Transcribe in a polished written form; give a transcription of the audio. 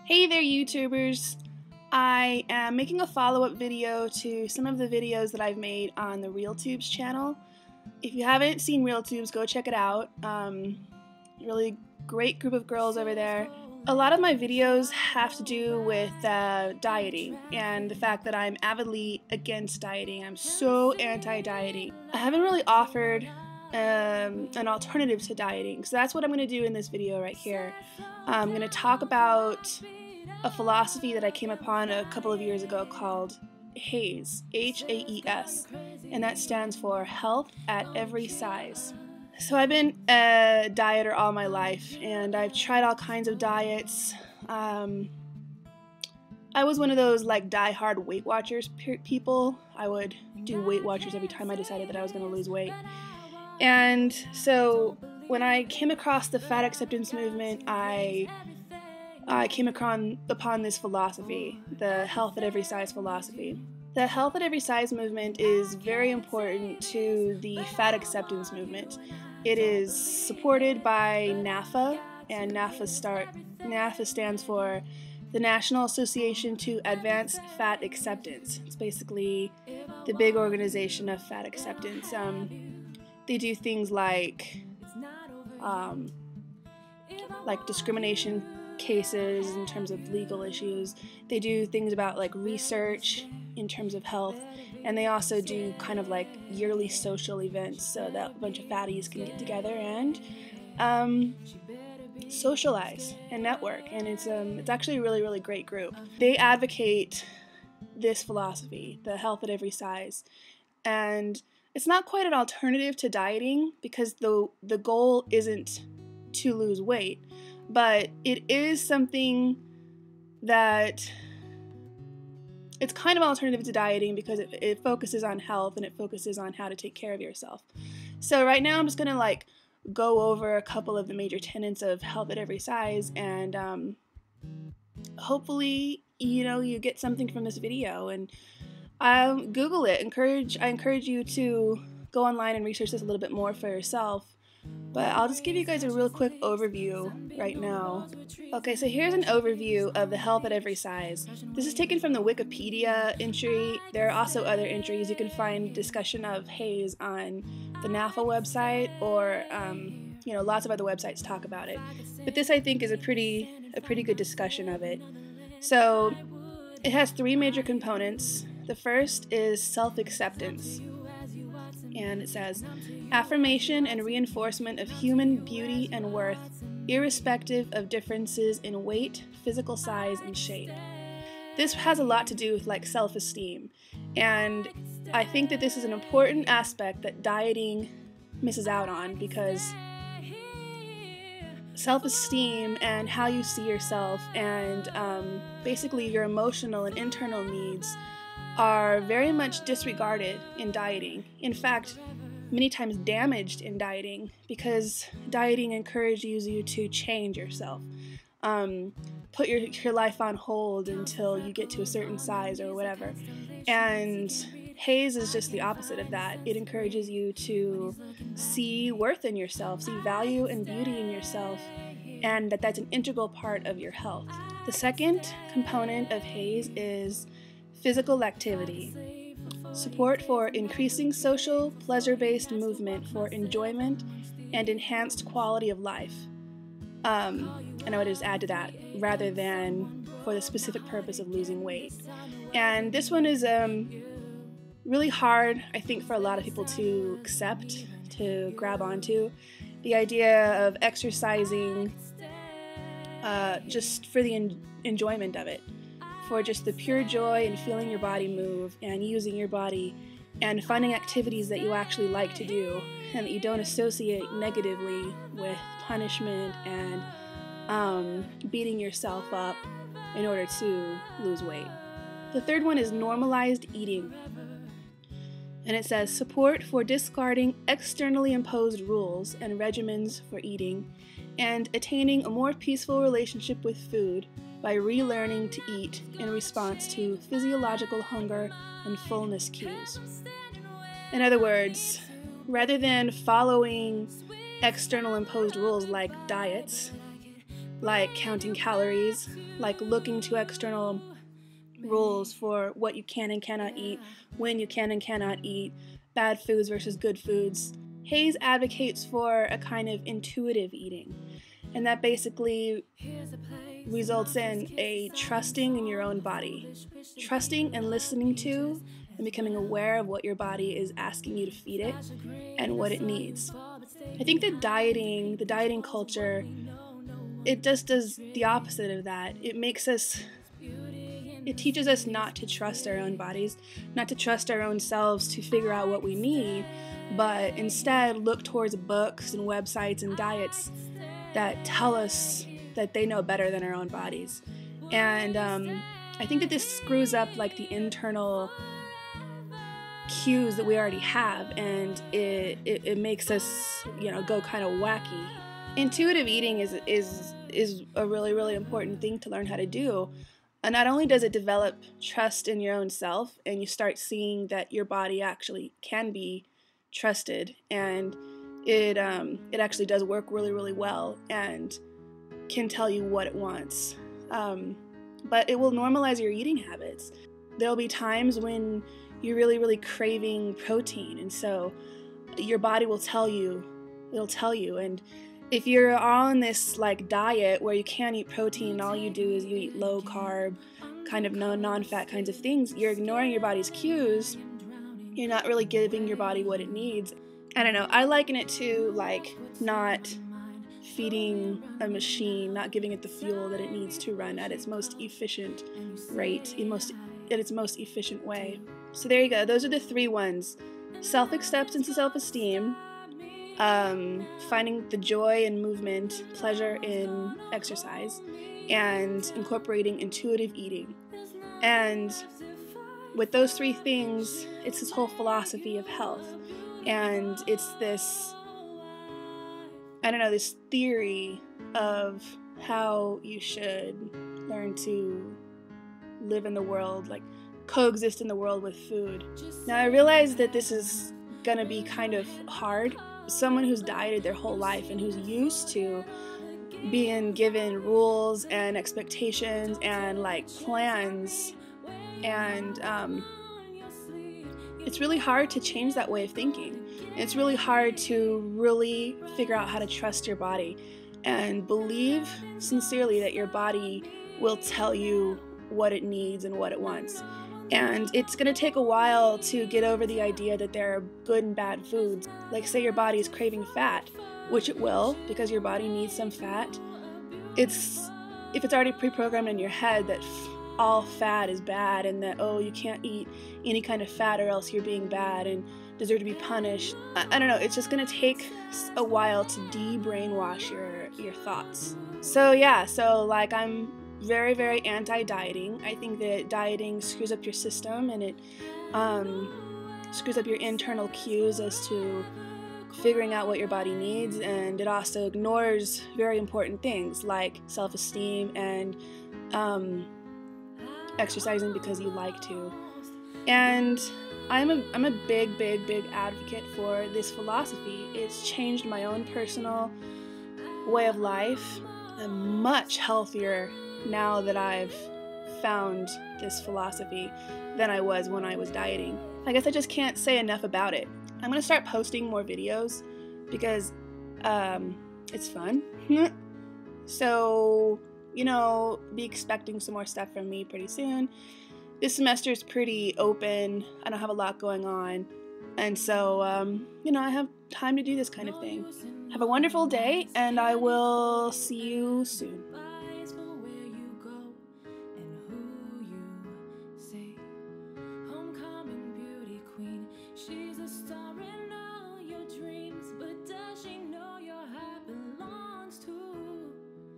Hey there, YouTubers! I am making a follow-up video to some of the videos that I've made on the RealTubes channel. If you haven't seen RealTubes, go check it out. Really great group of girls over there. A lot of my videos have to do with dieting and the fact that I'm avidly against dieting. I'm so anti-dieting. I haven't really offered an alternative to dieting, so that's what I'm going to do in this video right here. I'm going to talk about a philosophy that I came upon a couple of years ago called HAES, H-A-E-S, and that stands for Health at Every Size. So I've been a dieter all my life, and I've tried all kinds of diets. I was one of those like die-hard Weight Watchers people. I would do Weight Watchers every time I decided that I was going to lose weight. And so when I came across the fat acceptance movement, I came upon this philosophy, the Health at Every Size philosophy. The Health at Every Size movement is very important to the fat acceptance movement. It is supported by NAAFA, and NAAFA stands for the National Association to Advance Fat Acceptance. It's basically the big organization of fat acceptance. They do things like discrimination cases in terms of legal issues. They do things about like research in terms of health, and they also do kind of like yearly social events so that a bunch of fatties can get together and socialize and network. And it's actually a really great group. They advocate this philosophy, the Health at Every Size, and it's not quite an alternative to dieting because the goal isn't to lose weight, but it is something that it's kind of an alternative to dieting because it focuses on health and it focuses on how to take care of yourself. So right now I'm just going to like go over a couple of the major tenets of Health at Every Size, and hopefully you get something from this video, and Google it. I encourage you to go online and research this a little bit more for yourself. But I'll just give you guys a real quick overview right now. Okay, so here's an overview of the Health at Every Size. This is taken from the Wikipedia entry. There are also other entries. You can find discussion of HAES on the NAAFA website, or lots of other websites talk about it. But this, I think, is a pretty good discussion of it. So it has three major components. The first is self-acceptance. And it says, affirmation and reinforcement of human beauty and worth, irrespective of differences in weight, physical size, and shape. This has a lot to do with like self-esteem, and I think that this is an important aspect that dieting misses out on, because self-esteem and how you see yourself and basically your emotional and internal needs are very much disregarded in dieting. In fact, many times damaged in dieting, because dieting encourages you to change yourself. Put your life on hold until you get to a certain size or whatever. And HAES is just the opposite of that. It encourages you to see worth in yourself, see value and beauty in yourself, and that's an integral part of your health. The second component of HAES is physical activity. Support for increasing social, pleasure-based movement for enjoyment and enhanced quality of life. And I would just add to that, rather than for the specific purpose of losing weight. And this one is really hard, I think, for a lot of people to accept, to grab onto. The idea of exercising just for the enjoyment of it, for just the pure joy and feeling your body move and using your body and finding activities that you actually like to do and that you don't associate negatively with punishment and beating yourself up in order to lose weight. The third one is normalized eating. And it says, support for discarding externally imposed rules and regimens for eating and attaining a more peaceful relationship with food by relearning to eat in response to physiological hunger and fullness cues. In other words, rather than following external imposed rules like diets, like counting calories, like looking to external rules for what you can and cannot eat, when you can and cannot eat, bad foods versus good foods. HAES advocates for a kind of intuitive eating, and that basically results in a trusting in your own body, trusting and listening to and becoming aware of what your body is asking you to feed it and what it needs. I think that the dieting culture, it just does the opposite of that. It teaches us not to trust our own bodies, not to trust our own selves to figure out what we need, but instead look towards books and websites and diets that tell us that they know better than our own bodies. And I think that this screws up like the internal cues that we already have, and it makes us, go kind of wacky. Intuitive eating is a really, really important thing to learn how to do. And not only does it develop trust in your own self, and you start seeing that your body actually can be trusted, and it actually does work really, really well and can tell you what it wants. But it will normalize your eating habits. There'll be times when you're really, really craving protein, and so your body will tell you, and if you're on this like diet where you can't eat protein and all you do is you eat low carb, kind of non-fat kinds of things, you're ignoring your body's cues. You're not really giving your body what it needs. I don't know, I liken it to like not feeding a machine, not giving it the fuel that it needs to run at its most efficient rate, at its most efficient way. So there you go, those are the 3 ones: self-acceptance and self-esteem, finding the joy in movement, pleasure in exercise, and incorporating intuitive eating. And with those 3 things, it's this whole philosophy of health. And it's this, this theory of how you should learn to live in the world, like coexist in the world with food. Now I realize that this is gonna be kind of hard. Someone who's dieted their whole life and who's used to being given rules and expectations and like plans, and it's really hard to change that way of thinking. It's really hard to really figure out how to trust your body and believe sincerely that your body will tell you what it needs and what it wants. And it's going to take a while to get over the idea that there are good and bad foods. Like say your body is craving fat, which it will because your body needs some fat. If it's already pre-programmed in your head that all fat is bad and that, you can't eat any kind of fat or else you're being bad and deserve to be punished. I don't know, it's just going to take a while to de-brainwash your thoughts. So yeah, like I'm very, very anti-dieting. I think that dieting screws up your system, and it screws up your internal cues as to figuring out what your body needs, and it also ignores very important things like self-esteem and exercising because you like to. And I'm a big, big, big advocate for this philosophy. It's changed my own personal way of life. I'm much healthier now that I've found this philosophy than I was when I was dieting. I guess I just can't say enough about it. I'm gonna start posting more videos because it's fun. So, be expecting some more stuff from me pretty soon. This semester is pretty open. I don't have a lot going on. And so, I have time to do this kind of thing. Have a wonderful day, and I will see you soon.